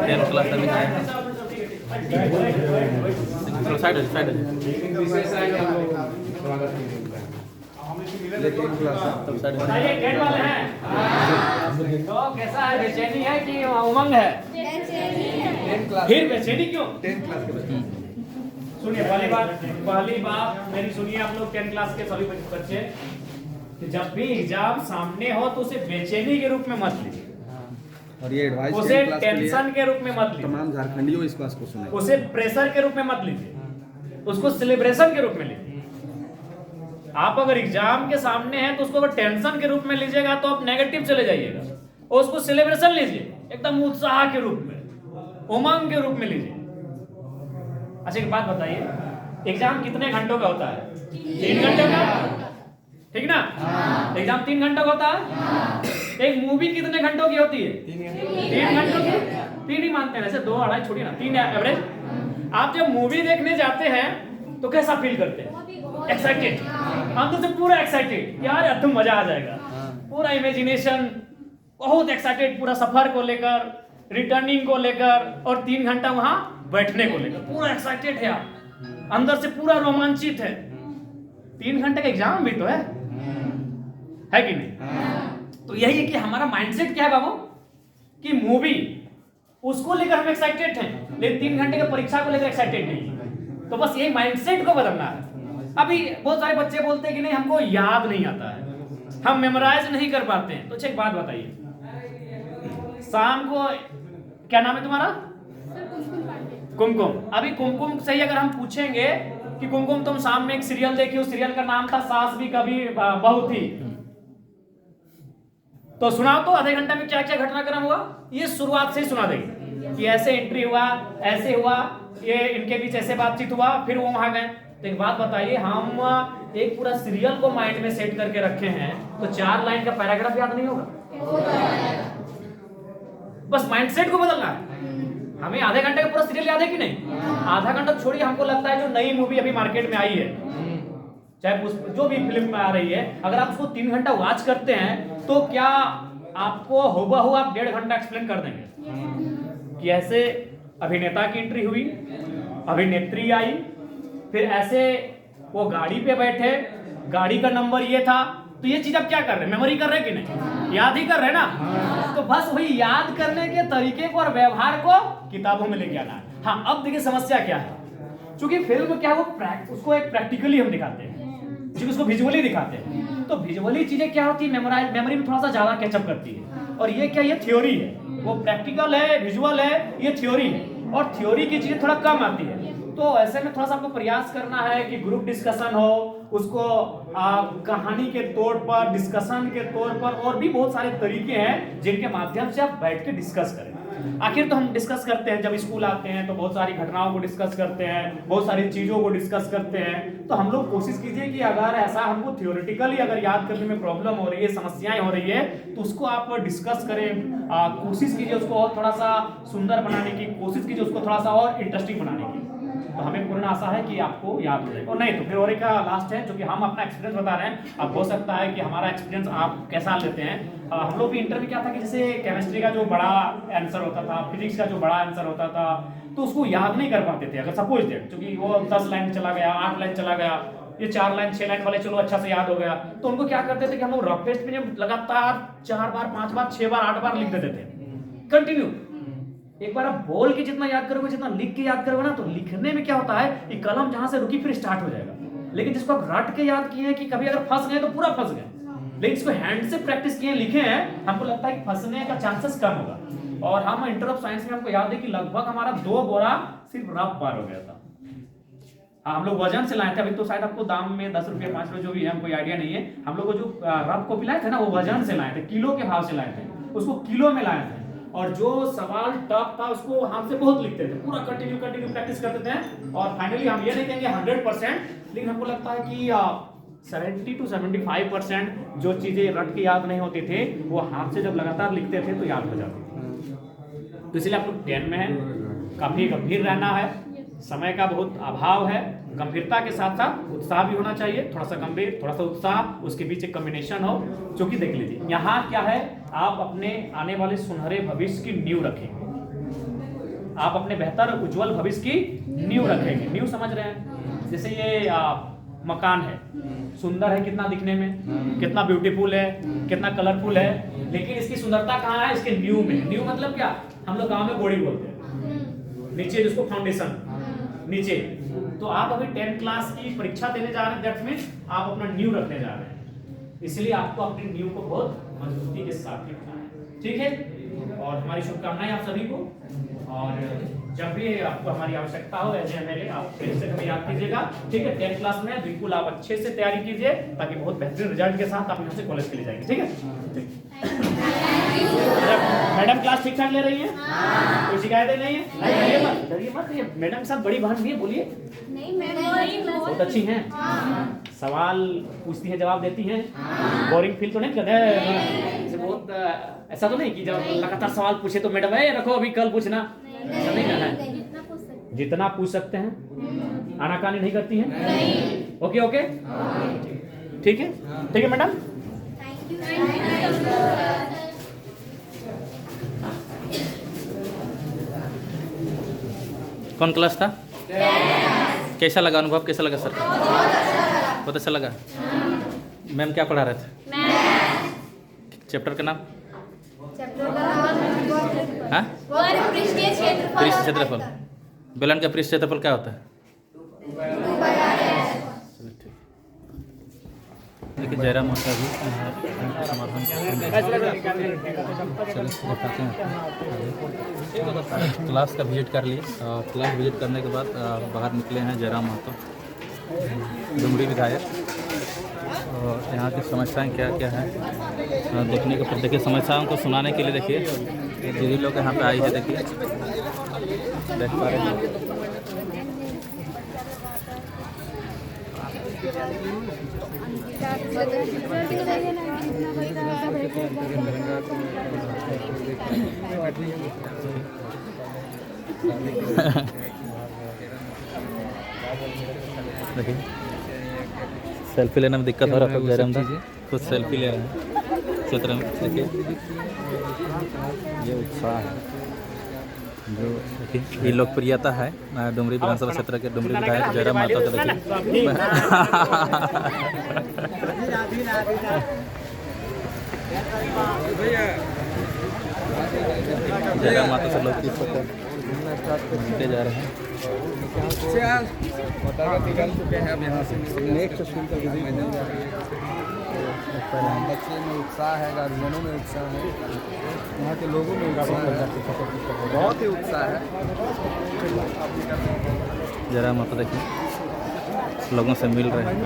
10 class अभी आया। चलो साइड हो जाओ। बताइए गेट वाले हैं तो कैसा है, बेचैनी है कि उमंग है? फिर बेचैनी क्यों? 10 क्लास के बच्चे। सुनिए पहली बात मेरी सुनिए आप लोग 10 क्लास के सभी बच्चे कि जब भी एग्जाम सामने हो तो उसे बेचैनी के रूप में मत लीजिए, और ये एडवाइस उसे 10 क्लास के लिए टेंशन के रूप में मत लीजिए, तमाम झारखंडियों इस क्लास को सुने। उसे प्रेशर के रूप में मत लीजिए, उसको सेलिब्रेशन के रूप में लीजिए। आप अगर एग्जाम के सामने हैं तो उसको अगर टेंशन के रूप में लीजिएगा तो आप नेगेटिव चले जाइएगा, और उसको सेलिब्रेशन लीजिए एकदम उत्साह के रूप में, उमंग के रूप में लीजिए। अच्छा एक बात बताइए, एग्जाम कितने घंटों का होता है? 3 घंटे का, ठीक ना? एग्जाम 3 घंटों का होता है। एक मूवी कितने घंटों की होती है? 3 घंटों की। 3 ही मानते हैं वैसे, 2 2.5 छोड़िए ना, 3 एवरेज। आप जब मूवी देखने जाते हैं तो कैसा फील करते हैं? एक्साइटेड, अंदर से पूरा एक्साइटेड, यार एकदम मजा आ जाएगा, पूरा इमेजिनेशन, बहुत एक्साइटेड, पूरा सफर को लेकर, रिटर्निंग को लेकर, और 3 घंटा वहां बैठने को लेकर पूरा एक्साइटेड है आप, अंदर से पूरा रोमांचित है। 3 घंटे का एग्जाम भी तो है कि नहीं? तो यही है कि हमारा माइंडसेट क्या है बाबू, कि मूवी उसको लेकर हम एक्साइटेड हैं, लेकिन 3 घंटे की परीक्षा को लेकर एक्साइटेड नहीं। तो बस यही माइंडसेट को बदलना है। अभी बहुत सारे बच्चे बोलते हैं कि नहीं हमको याद नहीं आता है, हम मेमोराइज नहीं कर पाते हैं। तो अच्छा एक बात बताइए, शाम को क्या नाम है तुम्हारा? कुमकुम। अभी कुमकुम से ही अगर हम पूछेंगे कि कुमकुम तुम शाम में एक सीरियल देखी, उस सीरियल का नाम था सास भी कभी बहू थी, तो सुनाओ तो आधे घंटे में क्या क्या घटनाक्रम हुआ? ये शुरुआत से ही सुना देगी कि ऐसे एंट्री हुआ, ऐसे हुआ, ये इनके बीच ऐसे बातचीत हुआ, फिर वो वहां गए। तो एक बात बताइए, हम एक पूरा सीरियल को माइंड में सेट करके रखे हैं तो 4 लाइन का पैराग्राफ याद नहीं होगा? बस माइंडसेट को बदलना है। हमें आधे घंटे का पूरा सीरियल याद है कि नहीं? आधा घंटा छोड़िए, हमको लगता है जो नई मूवी अभी मार्केट में आई है, चाहे जो भी फिल्म में आ रही है, अगर आप उसको 3 घंटा वॉच करते हैं तो क्या आपको हुबहू आप 1.5 घंटा एक्सप्लेन कर देंगे कि ऐसे अभिनेता की एंट्री हुई, अभिनेत्री आई, फिर ऐसे वो गाड़ी पे बैठे, गाड़ी का नंबर ये था, तो ये चीज आप क्या कर रहे हैं? मेमोरी कर रहे हैं कि नहीं? याद ही कर रहे हैं ना? तो बस वही याद करने के तरीके को और व्यवहार को किताबों में लेके आना है। हाँ अब देखिए समस्या क्या है, क्योंकि फिल्म क्या है, वो उसको एक प्रैक्टिकली हम दिखाते हैं, क्योंकि उसको विजुअली दिखाते हैं, तो विजुअली चीजें क्या होती है, मेमोरी में थोड़ा सा ज्यादा कैचअप करती है। और ये क्या, ये थ्योरी है, वो प्रैक्टिकल है, विजुअल है, ये थ्योरी है, और थ्योरी की चीजें थोड़ा कम आती है। तो ऐसे में थोड़ा सा आपको प्रयास करना है कि ग्रुप डिस्कशन हो, उसको कहानी के तौर पर, डिस्कशन के तौर पर, और भी बहुत सारे तरीके हैं जिनके माध्यम से आप बैठ के डिस्कस करें। आखिर तो हम डिस्कस करते हैं, जब स्कूल आते हैं तो बहुत सारी घटनाओं को डिस्कस करते हैं, बहुत सारी चीजों को डिस्कस करते हैं। तो हम लोग कोशिश कीजिए कि अगर ऐसा हमको थियोरेटिकली अगर याद करने में प्रॉब्लम हो रही है, समस्याएं हो रही है, तो उसको आप डिस्कस करें, कोशिश कीजिए उसको और थोड़ा सा सुंदर बनाने की, कोशिश कीजिए उसको थोड़ा सा और इंटरेस्टिंग बनाने की। तो हमें पूर्ण आशा है कि आपको याद हो जाएगा, और नहीं तो फिर और एक लास्ट है, जो कि हम अपना एक्सपीरियंस बता रहे हैं। अब हो सकता है कि हमारा एक्सपीरियंस आप कैसा लेते हैं। हम लोग भी इंटर में क्या था कि जैसे केमिस्ट्री का जो बड़ा आंसर होता था, फिजिक्स का जो बड़ा आंसर होता था, तो उसको याद नहीं कर पाते थे। अगर सपोज दैट क्योंकि वो 10 लाइन चला गया, 8 लाइन चला गया, ये 4 लाइन 6 लाइन वाले चलो अच्छा से याद हो गया, तो उनको क्या करते थे कि हम लोग रफ टेस्ट में लगातार 4 बार 5 बार 6 बार 8 बार लिख देते थे कंटिन्यू। एक बार आप बोल के जितना याद करोगे, जितना लिख के याद करोगे ना, तो लिखने में क्या होता है कि कलम जहां से रुकी फिर स्टार्ट हो जाएगा। लेकिन जिसको आप रट के याद किए हैं कि कभी अगर फंस गए तो पूरा फंस गए, लेकिन इसको हैंड से प्रैक्टिस किए लिखे हैं, हमको लगता है कि फंसने का चांसेस कम होगा। और हम इंटर ऑफ साइंस में हमको याद है कि लगभग हमारा 2 बोरा सिर्फ रफ पार हो गया था। हम लोग वजन से लाए थे, अभी तो शायद आपको दाम में 10 रुपये 5 रुपये जो भी है, हमको आइडिया नहीं है। हम लोग को जो रफ कॉपी लाए थे ना, वो वजन से लाए थे, किलो के भाव से लाए थे, उसको किलो में लाए थे। और जो सवाल टफ था उसको हमसे बहुत लिखते थे, पूरा कंटिन्यू प्रैक्टिस करते थे। और फाइनली हम ये नहीं कहेंगे 100%, लेकिन हमको लगता है कि 70 to 75% जो चीजें रट के याद नहीं होती थी, वो हाथ से जब लगातार लिखते थे तो याद हो जाती थी। तो इसलिए आप लोग 10 में है, काफी गंभीर रहना है, समय का बहुत अभाव है, गंभीरता के साथ साथ उत्साह भी होना चाहिए, थोड़ा सा गंभीर थोड़ा सा उत्साह, उसके बीच एक कॉम्बिनेशन हो। जो कि देख लीजिए यहाँ क्या है, आप अपने आने वाले सुनहरे भविष्य की नींव रखेंगे। आप अपने बेहतर उज्जवल भविष्य की नींव रखेंगे। नींव समझ रहे हैं? जैसे ये मकान है, सुंदर है कितना दिखने में, कितना ब्यूटीफुल है, कितना कलरफुल है, लेकिन इसकी सुंदरता कहाँ है? इसके नींव में। नींव मतलब क्या? हम लोग गांव में बोड़ी बोलते हैं, नीचे जिसको फाउंडेशन नीचे। तो आप अभी 10th क्लास की परीक्षा देने जा रहे हैं, दैट मीन्स आप अपना नींव रखने जा रहे हैं, इसलिए आपको अपनी नींव को बहुत मजबूती के साथ रखना है, ठीक है। और हमारी शुभकामनाएं आप सभी को, और जब भी आपको हमारी आवश्यकता हो एज एमएलए आप फिर से हमें याद कीजिएगा, ठीक है। 10th क्लास में बिल्कुल आप अच्छे से तैयारी कीजिए, ताकि बहुत बेहतरीन रिजल्ट के साथ आप यहाँ से कॉलेज के लिए जाएंगे, ठीक है। मैडम क्लास ठीक ठाक ले रही है? कोई शिकायतें नहीं है? डरिए मत, डरिए मत, ये मैडम के साथ बड़ी बहन भी है, बोलिए। नहीं मैम बहुत अच्छी हैं, सवाल पूछती हैं, जवाब देती हैं, बोरिंग फील तो नहीं करते हैं? बहुत ऐसा तो नहीं कि जब लगातार सवाल पूछे तो मैडम रखो अभी कल पूछना, ऐसा नहीं करना है। जितना पूछ सकते हैं, आनाकानी नहीं करती हैं? ओके ओके, ठीक है, ठीक है मैडम। कौन क्लास था? कैसा लगा अनुभव? कैसा लगा सर? बहुत अच्छा लगा। मैम क्या पढ़ा रहे थे? चैप्टर का नाम? हाँ? पृष्ठ क्षेत्रफल। बेलन का पृष्ठ क्षेत्रफल क्या होता है? देखिए जयराम माता भी समाधान क्लास का विजिट कर लिए। क्लास विजिट करने के बाद बाहर निकले हैं जयराम माता डुमरी विधायक, और यहाँ की समस्याएं क्या क्या हैं देखने के पर देखिए, समस्याओं को सुनाने के लिए देखिए दीदी लोग यहाँ पे आई है, देखिए देख पा रहे हैं। देखिए सेल्फी लेने में दिक्कत हो रहा था जयराम दा, खुद सेल्फी ले रहे हैं क्षेत्र में। देखिए ये उत्साह है जो देखिए ये लोकप्रियता है डुमरी विधानसभा क्षेत्र के डुमरी विधायक जयराम माता का। देखिए जयराम माता से लोग मिलते जा रहे हैं। बच्चे में उत्साह है, गार्जियनों में उत्साह है, यहाँ के लोगों में उत्साह है, बहुत ही उत्साह है। जयराम माता देखिए लोगों से मिल रहे हैं।